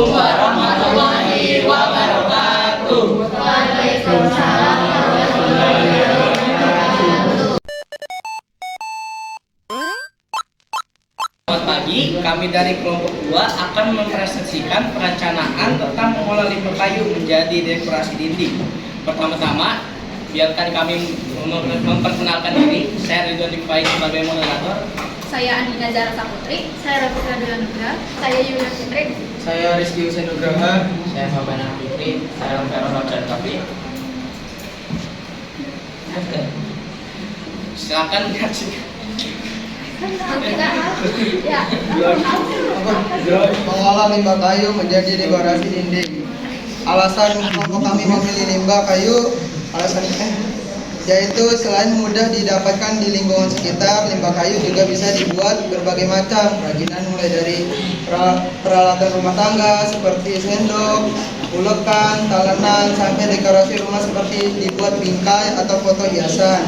warahmatullahi wabarakatuh. Waalaikumsalam warahmatullahi wabarakatuh. Selamat pagi, kami dari kelompok 2 akan mempresentasikan perencanaan tentang mengolah limbah kayu menjadi dekorasi dinding. Pertama-tama, biarkan kami memperkenalkan diri. Saya Ridwan Difai sebagai moderator. Saya Andina Zara Saputri. Saya Rafika Dewanugra. Saya Yulia Fitri. Saya Rizky Husain Nugraha. Saya Fabana Fitri. Saya Vero Rajan Kapi. Silakan menyaksikan. Mengolah limbah kayu menjadi dekorasi dinding. Alasan kenapa kami memilih limbah kayu, yaitu selain mudah didapatkan di lingkungan sekitar, limbah kayu juga bisa dibuat berbagai macam kerajinan, mulai dari peralatan rumah tangga seperti sendok, ulekan, talenan, sampai dekorasi rumah seperti dibuat bingkai atau foto hiasan,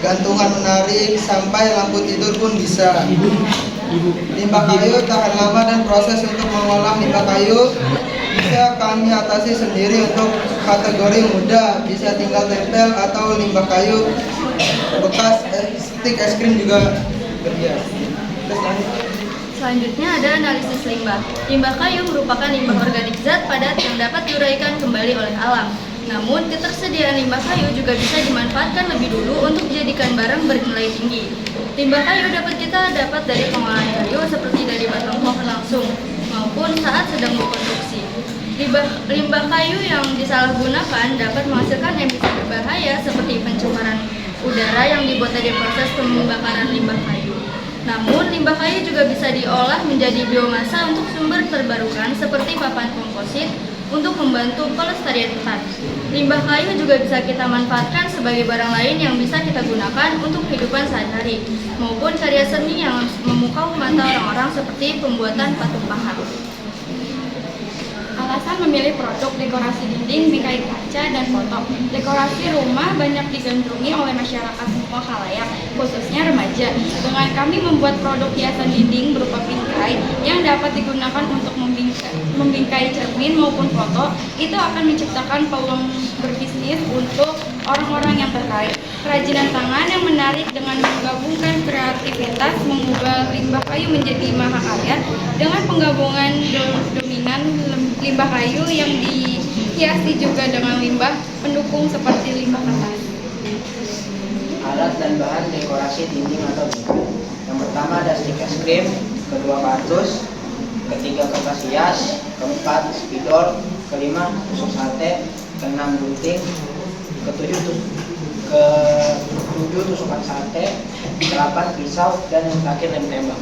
gantungan menarik, sampai lampu tidur pun bisa. Limbah kayu tahan lama dan proses untuk mengolah limbah kayu bisa kami atasi sendiri. Untuk kategori mudah bisa tinggal tempel atau limbah kayu bekas stik es krim juga berhias. Selanjutnya ada analisis limbah. Limbah kayu merupakan limbah organik zat padat yang dapat diuraikan kembali oleh alam. Namun, ketersediaan limbah kayu juga bisa dimanfaatkan lebih dulu untuk dijadikan barang bernilai tinggi. Limbah kayu kita dapat dari pengolahan kayu seperti dari batang pohon langsung maupun saat sedang berkonstruksi. Limbah kayu yang disalahgunakan dapat menghasilkan emisi berbahaya seperti pencemaran udara yang dibuat dari proses pembakaran limbah kayu. Namun, limbah kayu juga bisa diolah menjadi biomasa untuk sumber terbarukan seperti papan komposit untuk membantu pelestarian hutan. Limbah kayu juga bisa kita manfaatkan sebagai barang lain yang bisa kita gunakan untuk kehidupan sehari-hari, maupun karya seni yang memukau mata orang-orang seperti pembuatan patung pahat. Alasan memilih produk dekorasi dinding, bingkai kaca, dan foto. Dekorasi rumah banyak digandrungi oleh masyarakat semua khalayak, khususnya remaja. Dengan kami membuat produk hiasan dinding berupa bingkai yang dapat digunakan untuk membingkai cermin maupun foto, itu akan menciptakan peluang berbisnis untuk orang-orang yang terkait. Kerajinan tangan yang menarik dengan menggabungkan kreativitas mengubah limbah kayu menjadi mahakarya dengan penggabungan dominan limbah kayu yang dihiasi juga dengan limbah pendukung seperti limbah kertas. Alat dan bahan dekorasi dinding atau bingkai. Yang pertama ada stik es krim, kedua kardus, ketiga kertas hias, keempat spidol, kelima tusuk sate, keenam gunting, ketujuh tusukan sate, delapan pisau, dan yang terakhir lem tembak.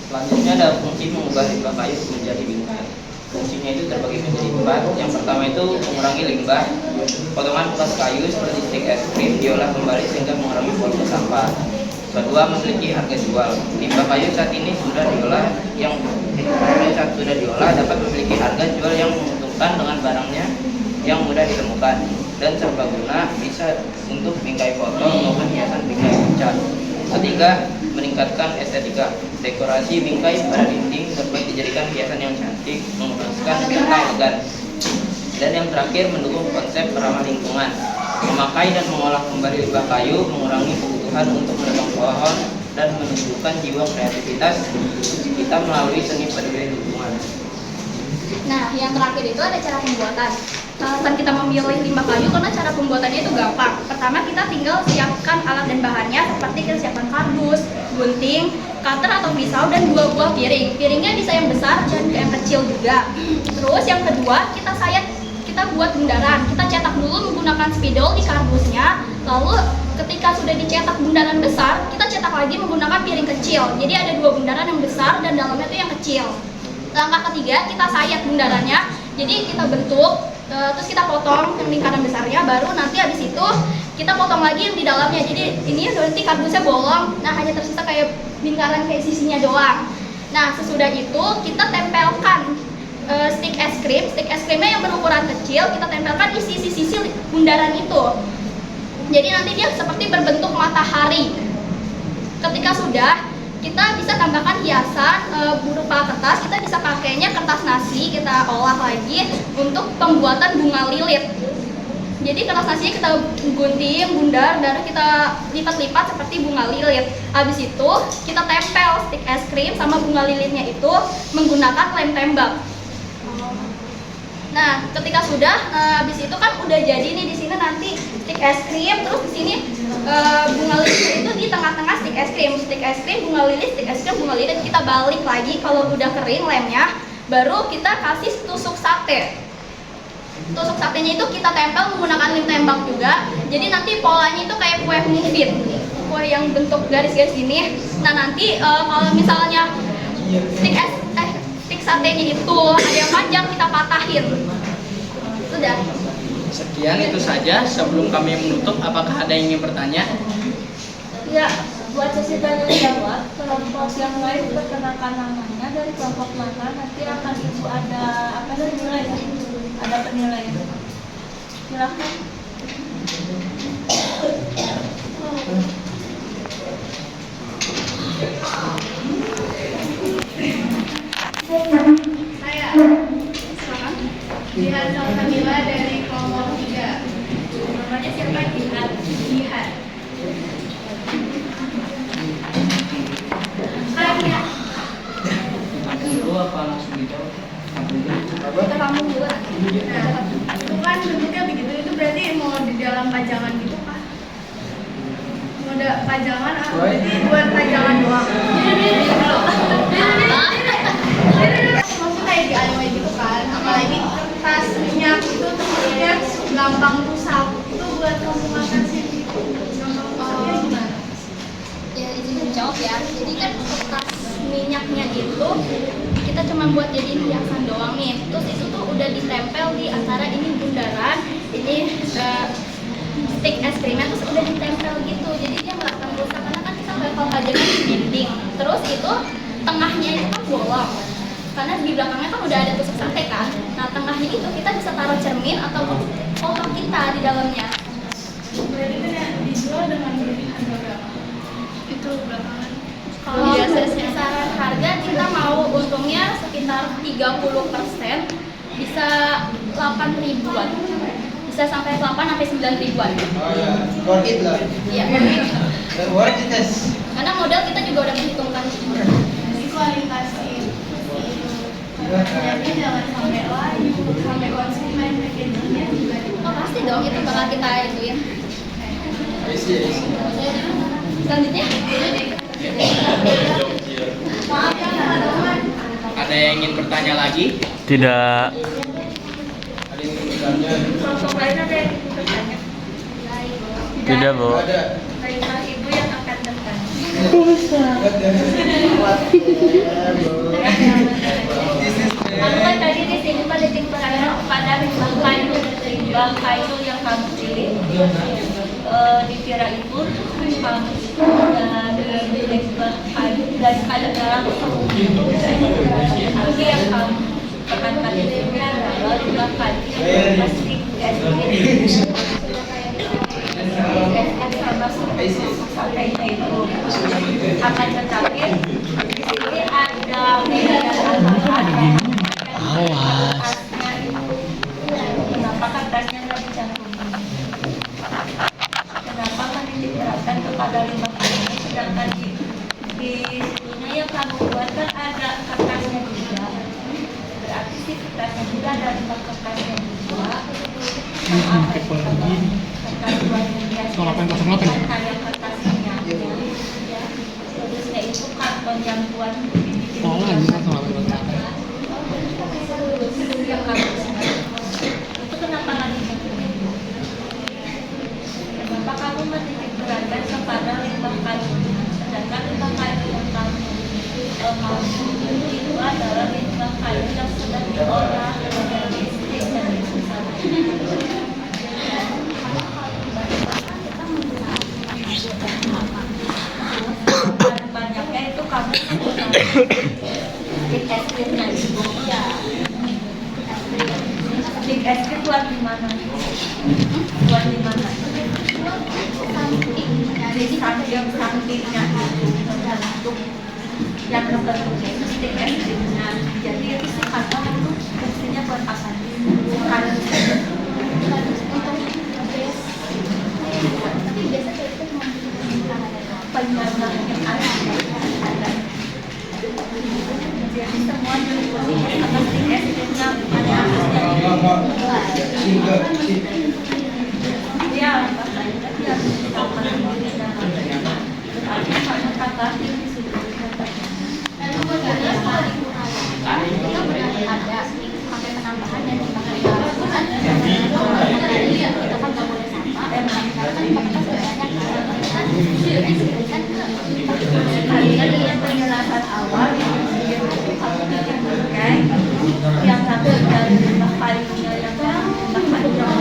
Selanjutnya ada fungsi mengubah limbah kayu menjadi bingkai. Fungsinya itu terbagi menjadi 4. Yang pertama itu mengurangi limbah. Potongan bekas kayu seperti stik es krim diolah kembali sehingga mengurangi volume sampah. Kedua, memiliki harga jual. Limbah kayu saat ini sudah diolah dapat memiliki harga jual yang menguntungkan dengan barangnya yang mudah ditemukan dan serbaguna, bisa untuk bingkai foto maupun hiasan bingkai cat. Ketiga, meningkatkan estetika. Dekorasi bingkai pada dinding dapat dijadikan hiasan yang cantik, memuaskan serta elegan. Dan yang terakhir, mendukung konsep ramah lingkungan. Memakai dan mengolah kembali limbah kayu mengurangi kebutuhan untuk menebang pohon dan menunjukkan jiwa kreativitas kita melalui seni peduli lingkungan. Nah, yang terakhir itu ada cara pembuatan. Alasan kita memilih limbah kayu karena cara pembuatannya itu gampang. Pertama, kita tinggal siapkan alat dan bahannya seperti kita siapkan kardus, gunting, cutter atau pisau, dan 2 buah piring. Piringnya bisa yang besar dan yang kecil juga. Terus yang kedua, kita buat bundaran. Kita cetak dulu menggunakan spidol di kardusnya. Lalu ketika sudah dicetak bundaran besar, kita cetak lagi menggunakan piring kecil. Jadi ada 2 bundaran yang besar dan dalamnya itu yang kecil. Langkah ketiga, kita sayat bundarannya. Jadi kita bentuk, terus kita potong yang lingkaran besarnya. Baru nanti habis itu kita potong lagi yang di dalamnya. Jadi ini nanti kardusnya bolong. Nah, hanya tersisa kayak lingkaran kayak sisinya doang. Nah, sesudah itu kita tempelkan stik es krimnya yang berukuran kecil, kita tempelkan di sisi-sisi bundaran itu. Jadi nanti dia seperti berbentuk matahari. Ketika sudah, kita bisa tambahkan hiasan berupa kertas. Kita bisa pakainya kertas nasi ini kita olah lagi untuk pembuatan bunga lilit. Jadi kertas nasinya kita gunting, bundar, dan kita lipat-lipat seperti bunga lilit. Habis itu kita tempel stik es krim sama bunga lilitnya itu menggunakan lem tembak. Nah, ketika sudah, habis itu kan udah jadi nih di sini nanti stik es krim, terus di sini bunga lilit itu di tengah-tengah stik es krim, bunga lilit, stik es krim, bunga lilit. Kita balik lagi kalau udah kering lemnya, baru kita kasih tusuk sate. Tusuk satenya itu kita tempel menggunakan lem tembak juga. Jadi nanti polanya itu kayak kue muffin, kue yang bentuk garis-garis gini. Nah nanti kalau misalnya stik satenya itu ada yang panjang, kita patahin. Sudah. Sekian itu saja. Sebelum kami menutup, apakah ada yang ingin bertanya? Ya, buat sesi tanya jawab, kelompok yang lain perkenalkan namanya dari kelompok mana, nanti akan ibu ada apa dari nilai ya? Ada penilaian. Silakan. Saya silakan. Jihan Salsabila dari kelompok 3. Namanya siapa? Jihan. Dulu apa langsung dijawab? Kita kamu dulu. Nah, itu kan bentuknya begitu, itu berarti mau di dalam pajangan gitu kah? Mau ada pajangan, berarti buat pajangan doang. Maksudnya kayak di anime gitu kan, apalagi kertas minyak itu tentunya gampang rusak. Itu buat kamu makan sih. Gampang rusaknya gimana? Ya izin menjawab ya. Jadi kan kertas minyaknya itu kita cuma buat jadi hiasan doang nih. Terus itu tuh udah ditempel di antara ini bundaran, ini stik es krimnya terus udah ditempel gitu. Jadi dia nggak akan rusak karena kan kita level pajangan di dinding. Terus itu tengahnya itu kan bolong. Karena di belakangnya kan udah ada tusuk sate kan. Nah tengahnya itu kita bisa taruh cermin atau kotak kita di dalamnya. Berarti itu ya dijual dengan harga berapa? Itu belakangan. Kalau kisaran harga kita mau untungnya sekitar 30%, bisa 8 ribuan, bisa sampai 8 sampai 9 ribuan. Oh ya, worth it lah. Iya. Worth it tes. Karena modal kita juga udah menghitungkan. Jadi kualitas jadi jangan sampai layu, sampai konsumen packagingnya juga. Oh pasti dong, itu bakal kita ituin. Selanjutnya. Maaf ya teman-teman. Ada yang ingin bertanya lagi? Tidak. Ada yang bertanya? Kelompok lain ada yang bertanya? Tidak, Bu. Ada. Baiklah ibu yang akan bertanya. Kamu kan tadi di sini pada titik berada pada limbah kayu. Limbah kayu yang kamu pilih dikira itu kamu dari limbah kayu dan kayu dalam itu yang kamu tekankan itu adalah limbah kayu yang plastik es sama satenya itu akan tetapi di sini ada beda tambahan. Awas. Kenapa kertasnya nggak dicantumkan? Kenapa kan diterapkan kepada limbah kayu, sedangkan di sini yang kamu buat kan ada kertasnya juga. Berarti sih kertasnya juga ada limbah kertasnya juga. Kertas buat biasa. Kayak kertas minyaknya. Ya. Terusnya itu karton yang buat yang kamu itu kenapa nggak dicantumkan? Kenapa kamu menitik beratkan kepada limbah kayu, sedangkan limbah kayu yang kamu mau itu adalah limbah kayu yang sudah diolah menjadi listrik dan banyaknya itu kamu stik es krimnya itu ya. Stik es krim buat di mana? Buat di mana? Di sampingnya untuk yang terbentuknya itu stik es krimnya. Jadi itu sih karton itu sama stick es krimnya ada dia limbah kayu kan dia sama diri dan berarti sama tambahin di situ. Ada sampai penambahan dan dimakan gabungan itu kan nggak boleh sama karena kan kapasitas Tadi yang penjelasan awal yang satu dari limbah kayunya yang limbah kayu yang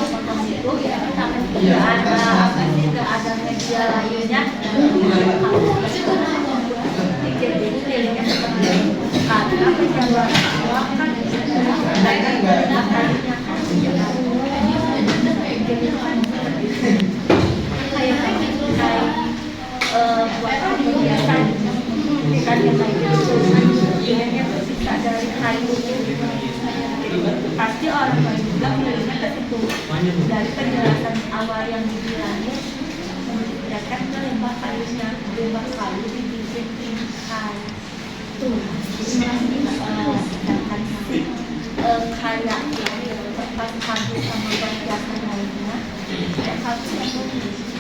potong itu ya tapi tidak ada apa sih tidak ada media lainnya jadi nilainya seperti karena penjelasan awal kan mereka limbah kayunya buat kegiatan kan yang kayak gitu yang tersisa dari kayu pasti orang lain juga pilihnya ke situ dari penjelasan awal yang dibilangin menjelaskan ke limbah kayunya limbah kayu dibikin tingkat sedangkan si kayak tempat kayu sama perhiasan lainnya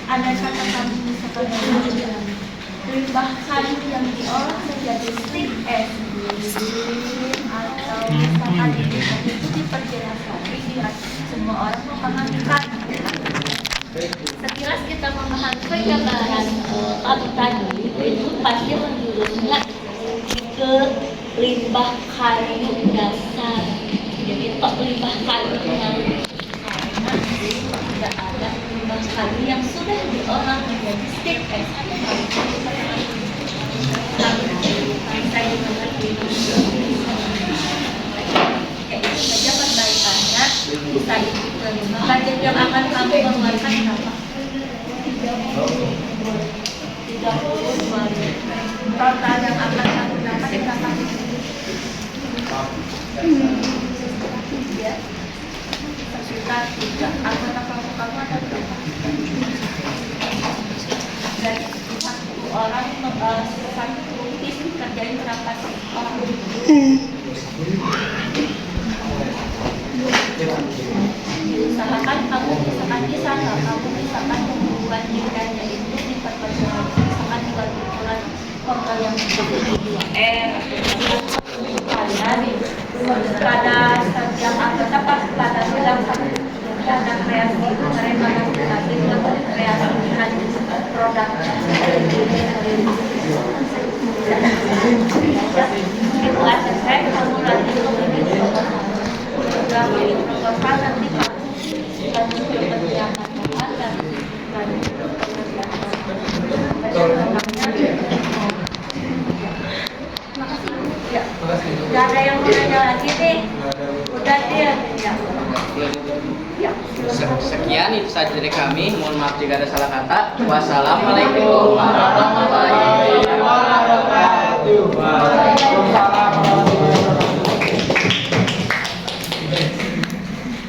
ada kata kami misalkan limbah kayu yang diolah menjadi stick es krim atau misalkan itu diperjelaskan biar semua orang memahami kan. Sekilas kita memahami penjabaran tadi itu pasti menjurusnya ke limbah kayu dasar. Jadi limbah kayu yang tidak ada limbah kayu yang sudah diolah menjadi stick es saya mengerti ya itu saja perbaikannya bisa diterima budget yang akan kamu keluarkan berapa? 30 total yang akan kamu dapat berapa? Ya sekitar 3 anggota kelompok kamu ada berapa? Dan satu orang satu tim kerjain berapa orang? Usahakan kamu misalkan bisa nggak kamu misalkan membuat nilainya itu diperpanjang misalkan buat ukuran total yang seperti 2R pada setiap anggota pada dalam satu dana kreasi itu mereka masing-masing mengkreasikan produk itu aja saya kamu nanti sudah bikin proposal nanti kamu mempersiapkan bahan dan ya, nggak ada yang mau nanya lagi nih, udah dia ya. Ya. Sekian itu saja dari kami. Mohon maaf jika ada salah kata. Wassalamualaikum warahmatullahi wabarakatuh.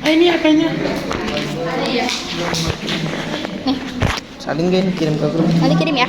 Ini apanya? Saling kirim ke grup. nanti kirim ya.